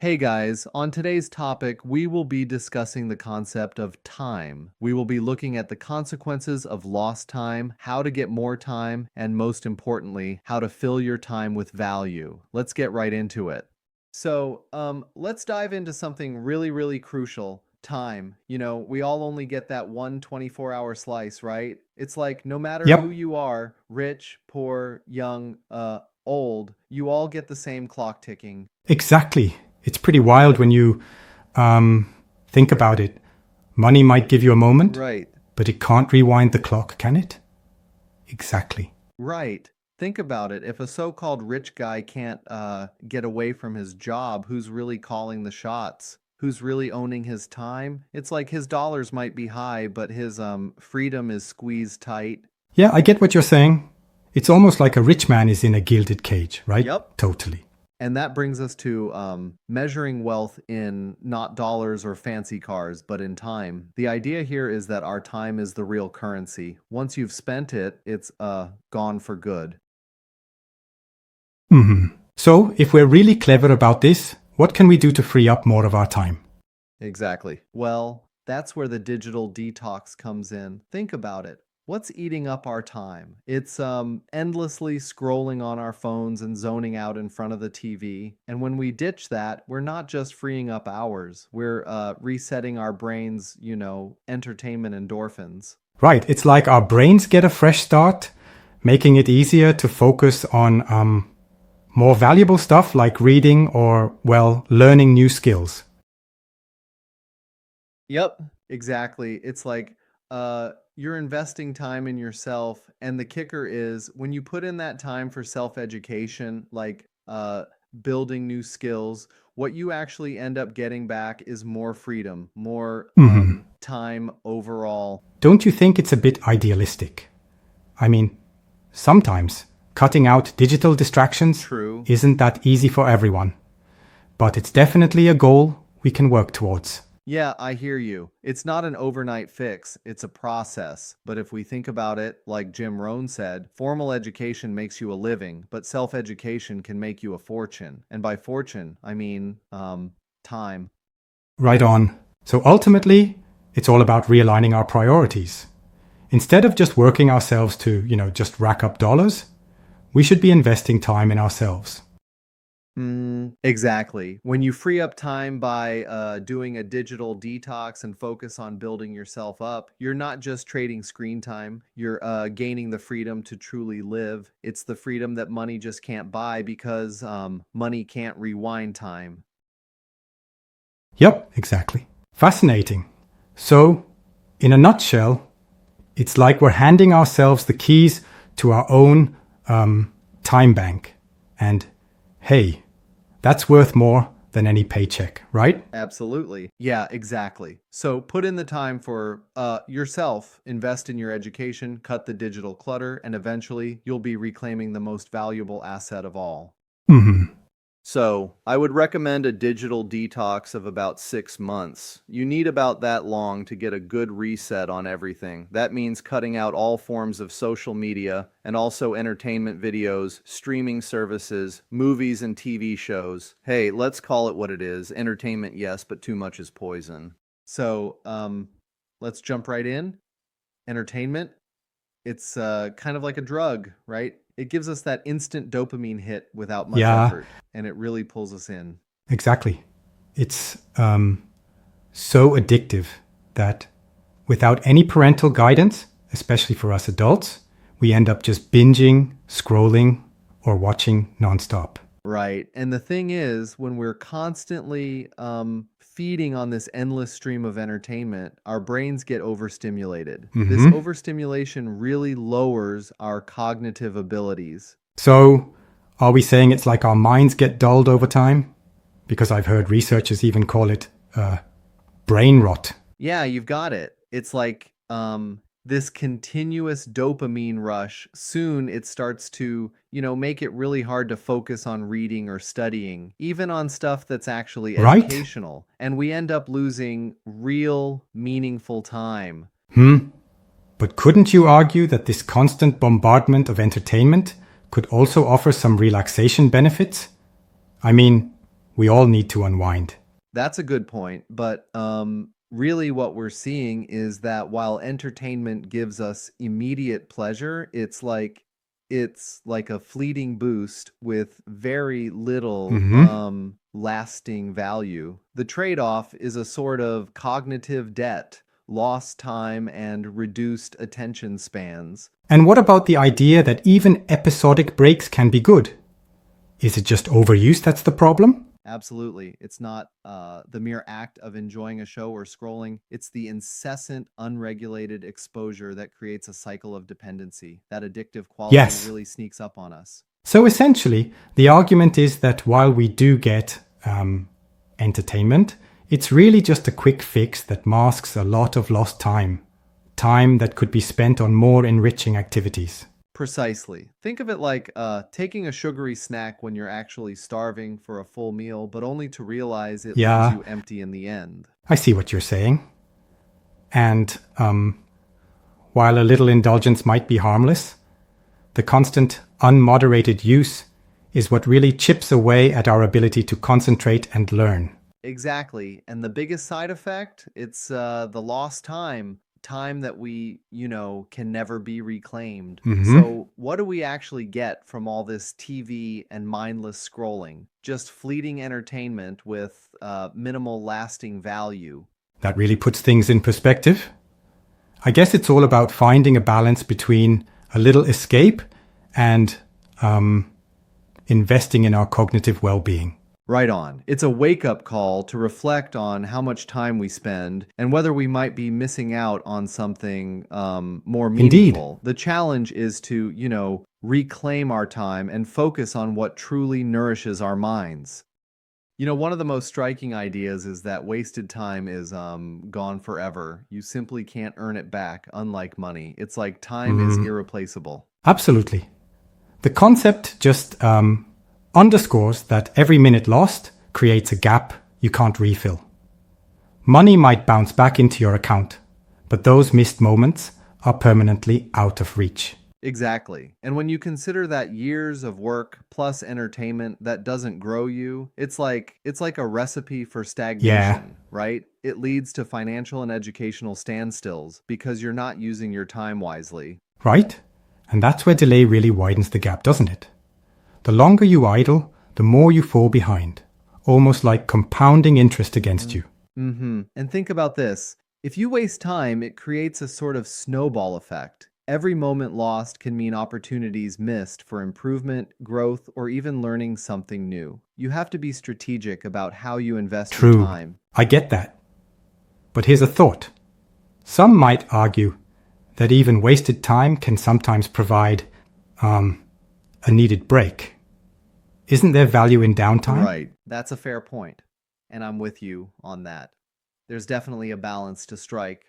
Hey guys, on today's topic, we will be discussing the concept of time. We will be looking at the consequences of lost time, how to get more time, and most importantly, how to fill your time with value. Let's get right into it. Let's dive into something really crucial. Time. We all only get that one 24-hour slice, right? It's like no matter who Yep, you are, rich, poor, young, old, you all get the same clock ticking. exactly. It's pretty wild when you think about it. Money might give you a moment, Right. but it can't rewind the clock, can it? Exactly. Right. Think about it. If a so-called rich guy can't get away from his job, who's really calling the shots? Who's really owning his time? It's like his dollars might be high, but his freedom is squeezed tight. Yeah, I get what you're saying. It's almost like a rich man is in a gilded cage, right? Yep. Totally. And that brings us to measuring wealth in not dollars or fancy cars, but in time. The idea here is that our time is the real currency. Once you've spent it, it's gone for good. So, if we're really clever about this, what can we do to free up more of our time? Exactly. Well, that's where the digital detox comes in. Think about it. What's eating up our time? It's endlessly scrolling on our phones and zoning out in front of the TV. And when we ditch that, we're not just freeing up hours. We're resetting our brains, entertainment endorphins. Right, it's like our brains get a fresh start, making it easier to focus on more valuable stuff like reading or, well, learning new skills. Yep, exactly. It's like you're investing time in yourself, and the kicker is when you put in that time for self-education, like building new skills, what you actually end up getting back is more freedom, more time overall. Don't you think it's a bit idealistic? I mean, sometimes cutting out digital distractions True. isn't that easy for everyone, but it's definitely a goal we can work towards. Yeah, I hear you. It's not an overnight fix, it's a process. But if we think about it, like Jim Rohn said, formal education makes you a living, but self-education can make you a fortune. And by fortune, I mean time. Right on. So ultimately, it's all about realigning our priorities. Instead of just working ourselves to, just rack up dollars, we should be investing time in ourselves. Exactly. When you free up time by doing a digital detox and focus on building yourself up, you're not just trading screen time, you're gaining the freedom to truly live. It's the freedom that money just can't buy because money can't rewind time. Yep, exactly. Fascinating. So, in a nutshell, it's like we're handing ourselves the keys to our own time bank. And hey, that's worth more than any paycheck, right? Absolutely. Yeah, exactly. So put in the time for yourself, invest in your education, cut the digital clutter, and eventually you'll be reclaiming the most valuable asset of all. So, I would recommend a digital detox of about 6 months. You need about that long to get a good reset on everything. That means cutting out all forms of social media and also entertainment videos, streaming services, movies and TV shows. Hey, let's call it what it is. Entertainment, yes, but too much is poison. Let's jump right in. Entertainment, it's kind of like a drug, right? It gives us that instant dopamine hit without much Yeah, effort, and it really pulls us in. exactly. It's so addictive that without any parental guidance, especially for us adults, we end up just binging, scrolling, or watching nonstop. Right. And the thing is, when we're constantly feeding on this endless stream of entertainment, our brains get overstimulated. This overstimulation really lowers our cognitive abilities. So, are we saying it's like our minds get dulled over time? Because I've heard researchers even call it brain rot. Yeah, you've got it. It's like this continuous dopamine rush. Soon it starts to, make it really hard to focus on reading or studying, even on stuff that's actually Right? educational. And we end up losing real, meaningful time. But couldn't you argue that this constant bombardment of entertainment could also offer some relaxation benefits? I mean, we all need to unwind. That's a good point, but really what we're seeing is that while entertainment gives us immediate pleasure, it's like a fleeting boost with very little Hmm. lasting value. The trade-off is a sort of cognitive debt, lost time and reduced attention spans. And what about the idea that even episodic breaks can be good? Is it just overuse that's the problem? Absolutely. It's not the mere act of enjoying a show or scrolling. It's the incessant, unregulated exposure that creates a cycle of dependency. That addictive quality Yes. really sneaks up on us. So essentially, the argument is that while we do get entertainment, it's really just a quick fix that masks a lot of lost time. Time that could be spent on more enriching activities. Precisely. Think of it like taking a sugary snack when you're actually starving for a full meal, but only to realize it leaves Yeah, you empty in the end. I see what you're saying. And while a little indulgence might be harmless, the constant, unmoderated use is what really chips away at our ability to concentrate and learn. Exactly. And the biggest side effect, it's the lost time, time that we can never be reclaimed. Hmm. So, what do we actually get from all this TV and mindless scrolling? Just fleeting entertainment with minimal lasting value. That really puts things in perspective. I guess it's all about finding a balance between a little escape and investing in our cognitive well being. Right on. It's a wake-up call to reflect on how much time we spend and whether we might be missing out on something more Indeed. meaningful. The challenge is to reclaim our time and focus on what truly nourishes our minds. One of the most striking ideas is that wasted time is gone forever. You simply can't earn it back, unlike money. It's like time is irreplaceable. Absolutely. The concept just underscores that every minute lost creates a gap you can't refill. Money might bounce back into your account, but those missed moments are permanently out of reach. Exactly. And when you consider that years of work plus entertainment that doesn't grow you, it's like a recipe for Yeah, stagnation, right? It leads to financial and educational standstills because you're not using your time wisely. right? And that's where delay really widens the gap, doesn't it? The longer you idle, the more you fall behind, almost like compounding interest against you. And think about this. If you waste time, it creates a sort of snowball effect. Every moment lost can mean opportunities missed for improvement, growth, or even learning something new. You have to be strategic about how you invest your True, time. I get that. But here's a thought. Some might argue that even wasted time can sometimes provide a needed break. Isn't there value in downtime? Right. That's a fair point, and I'm with you on that. There's definitely a balance to strike.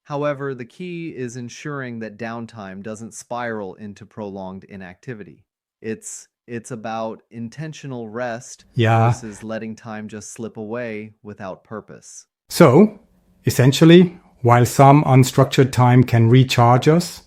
However, the key is ensuring that downtime doesn't spiral into prolonged inactivity. It's about intentional rest Yeah. versus letting time just slip away without purpose. So, essentially, while some unstructured time can recharge us,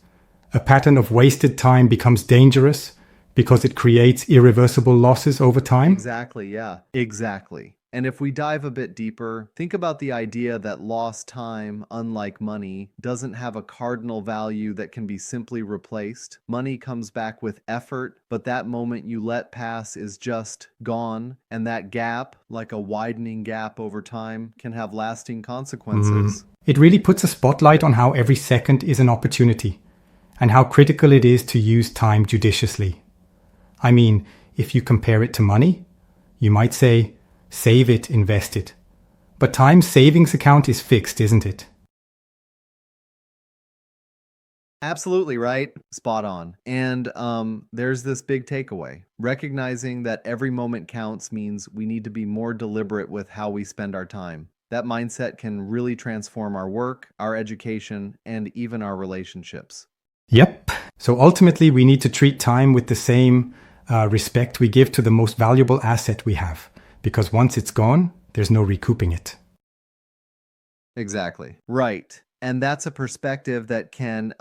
a pattern of wasted time becomes dangerous because it creates irreversible losses over time. Exactly, yeah. Exactly. And if we dive a bit deeper, think about the idea that lost time, unlike money, doesn't have a cardinal value that can be simply replaced. Money comes back with effort, but that moment you let pass is just gone. And that gap, like a widening gap over time, can have lasting consequences. It really puts a spotlight on how every second is an opportunity and how critical it is to use time judiciously. I mean, if you compare it to money, you might say, save it, invest it. But time's savings account is fixed, isn't it? Absolutely right. Spot on. And there's this big takeaway. Recognizing that every moment counts means we need to be more deliberate with how we spend our time. That mindset can really transform our work, our education, and even our relationships. Yep. So ultimately, we need to treat time with the same respect we give to the most valuable asset we have. Because once it's gone, there's no recouping it. Exactly. Right. And that's a perspective that can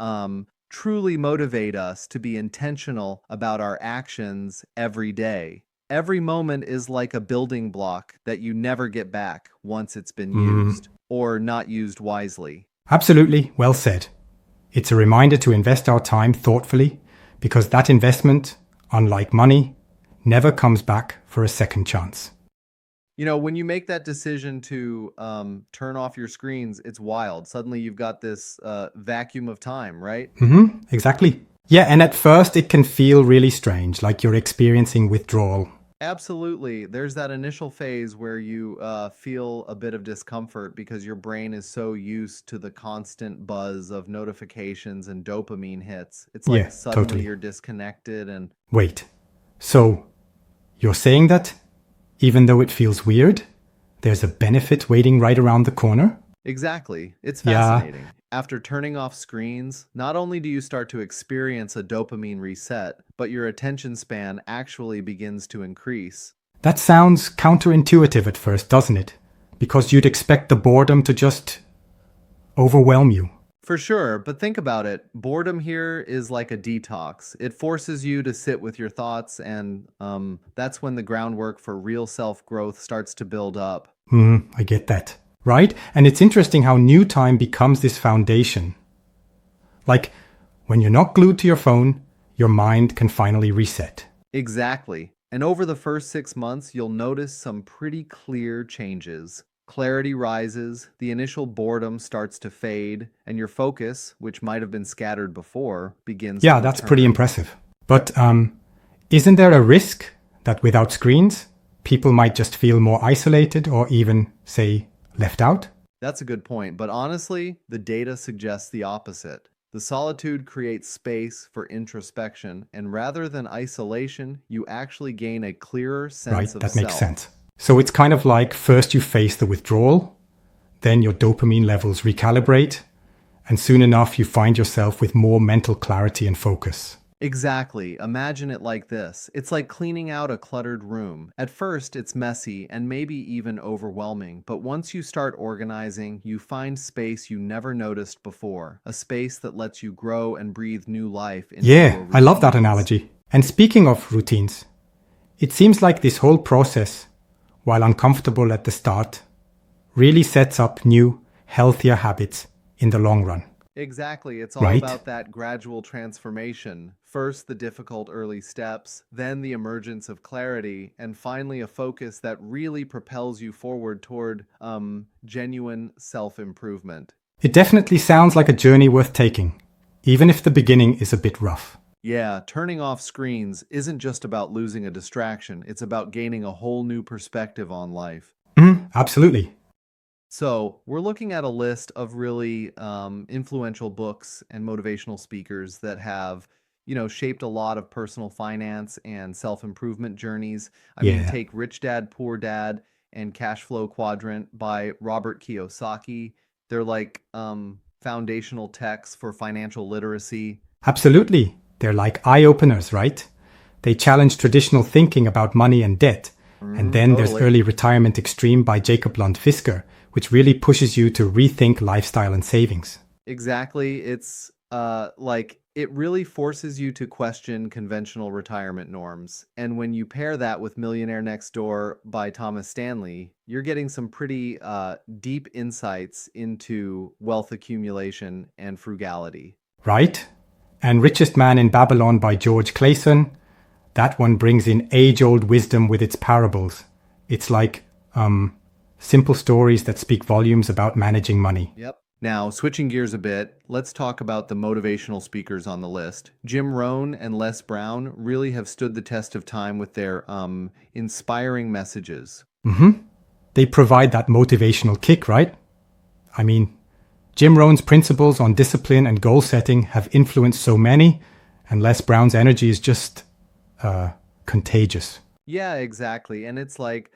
truly motivate us to be intentional about our actions every day. Every moment is like a building block that you never get back once it's been Mm, used or not used wisely. absolutely, well said. It's a reminder to invest our time thoughtfully because that investment, unlike money, never comes back for a second chance. When you make that decision to turn off your screens, it's wild. Suddenly you've got this vacuum of time, right? Exactly. Yeah, and at first it can feel really strange, like you're experiencing withdrawal. Absolutely. There's that initial phase where you feel a bit of discomfort because your brain is so used to the constant buzz of notifications and dopamine hits. It's like Yeah, suddenly totally. you're disconnected and Wait, so you're saying that even though it feels weird, there's a benefit waiting right around the corner? exactly. It's Yeah, fascinating. After turning off screens, not only do you start to experience a dopamine reset, but your attention span actually begins to increase. that sounds counterintuitive at first, doesn't it? Because you'd expect the boredom to just overwhelm you. For sure, but think about it. Boredom here is like a detox. It forces you to sit with your thoughts, and that's when the groundwork for real self growth starts to build up. I get that. Right? And it's interesting how new time becomes this foundation. Like, when you're not glued to your phone, your mind can finally reset. Exactly. And over the first 6 months, you'll notice some pretty clear changes. Clarity rises, the initial boredom starts to fade, and your focus, which might have been scattered before, begins to Yeah, that's pretty return. impressive. But isn't there a risk that without screens, people might just feel more isolated or even, say, left out? That's a good point, but honestly, the data suggests the opposite. The solitude creates space for introspection, and rather than isolation, you actually gain a clearer Right, sense of that makes self. sense. So it's kind of like first you face the withdrawal, then your dopamine levels recalibrate, and soon enough you find yourself with more mental clarity and focus. Exactly. Imagine it like this. It's like cleaning out a cluttered room. At first, it's messy and maybe even overwhelming, but once you start organizing, you find space you never noticed before, a space that lets you grow and breathe new life into Yeah, your I love that routines. analogy. And speaking of routines, it seems like this whole process, while uncomfortable at the start, really sets up new, healthier habits in the long run, Exactly. It's all right? about that gradual transformation. First, the difficult early steps, then the emergence of clarity, and finally, a focus that really propels you forward toward genuine self improvement. It definitely sounds like a journey worth taking, even if the beginning is a bit rough. Yeah, turning off screens isn't just about losing a distraction, it's about gaining a whole new perspective on life. Absolutely. So, we're looking at a list of really influential books and motivational speakers that have, shaped a lot of personal finance and self-improvement journeys. I mean, Yeah. take Rich Dad, Poor Dad and Cash Flow Quadrant by Robert Kiyosaki. They're like foundational texts for financial literacy. Absolutely. They're like eye openers, right? They challenge traditional thinking about money and debt. And then there's Totally. Early Retirement Extreme by Jacob Lund Fisker, which really pushes you to rethink lifestyle and savings. Exactly. It's like it really forces you to question conventional retirement norms. And when you pair that with Millionaire Next Door by Thomas Stanley, you're getting some pretty deep insights into wealth accumulation and frugality. Right? And Richest Man in Babylon by George Classon, that one brings in age-old wisdom with its parables. It's like simple stories that speak volumes about managing money. Yep. Now, switching gears a bit, let's talk about the motivational speakers on the list. Jim Rohn and Les Brown really have stood the test of time with their inspiring messages. They provide that motivational kick, right? I mean, Jim Rohn's principles on discipline and goal setting have influenced so many, and Les Brown's energy is just contagious. Yeah, exactly. And it's like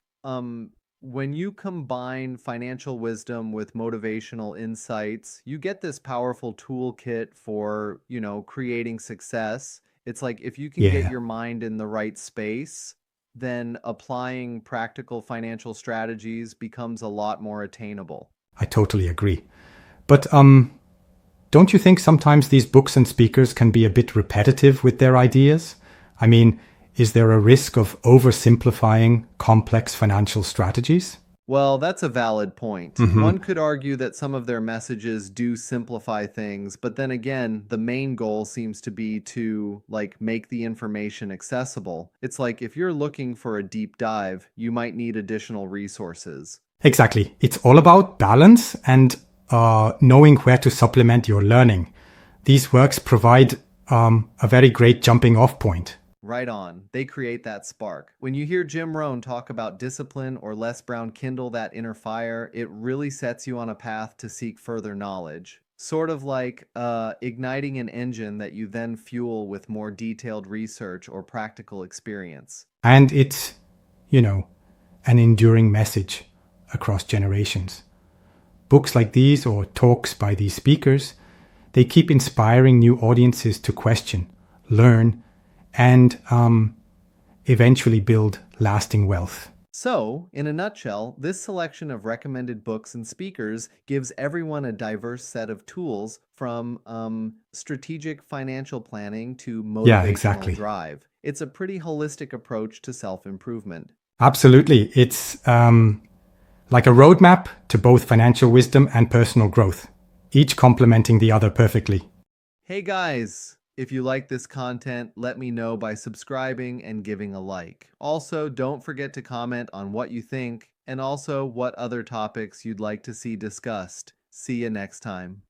when you combine financial wisdom with motivational insights, you get this powerful toolkit for, creating success. It's like if you can get Yeah, your mind in the right space, then applying practical financial strategies becomes a lot more attainable. I totally agree. But don't you think sometimes these books and speakers can be a bit repetitive with their ideas? I mean, is there a risk of oversimplifying complex financial strategies? Well, that's a valid point. One could argue that some of their messages do simplify things, but then again, the main goal seems to be to make the information accessible. It's like if you're looking for a deep dive, you might need additional resources. Exactly. It's all about balance and knowing where to supplement your learning. These works provide a very great jumping off point. Right on. They create that spark. When you hear Jim Rohn talk about discipline or Les Brown kindle that inner fire, it really sets you on a path to seek further knowledge. Sort of like igniting an engine that you then fuel with more detailed research or practical experience. And it's, an enduring message across generations. Books like these or talks by these speakers, they keep inspiring new audiences to question, learn, and eventually build lasting wealth. So, in a nutshell, this selection of recommended books and speakers gives everyone a diverse set of tools from strategic financial planning to Yeah, motivational exactly. drive. It's a pretty holistic approach to self-improvement. Absolutely. It's like a roadmap to both financial wisdom and personal growth, each complementing the other perfectly. Hey guys! If you like this content, let me know by subscribing and giving a like. Also, don't forget to comment on what you think and also what other topics you'd like to see discussed. See you next time.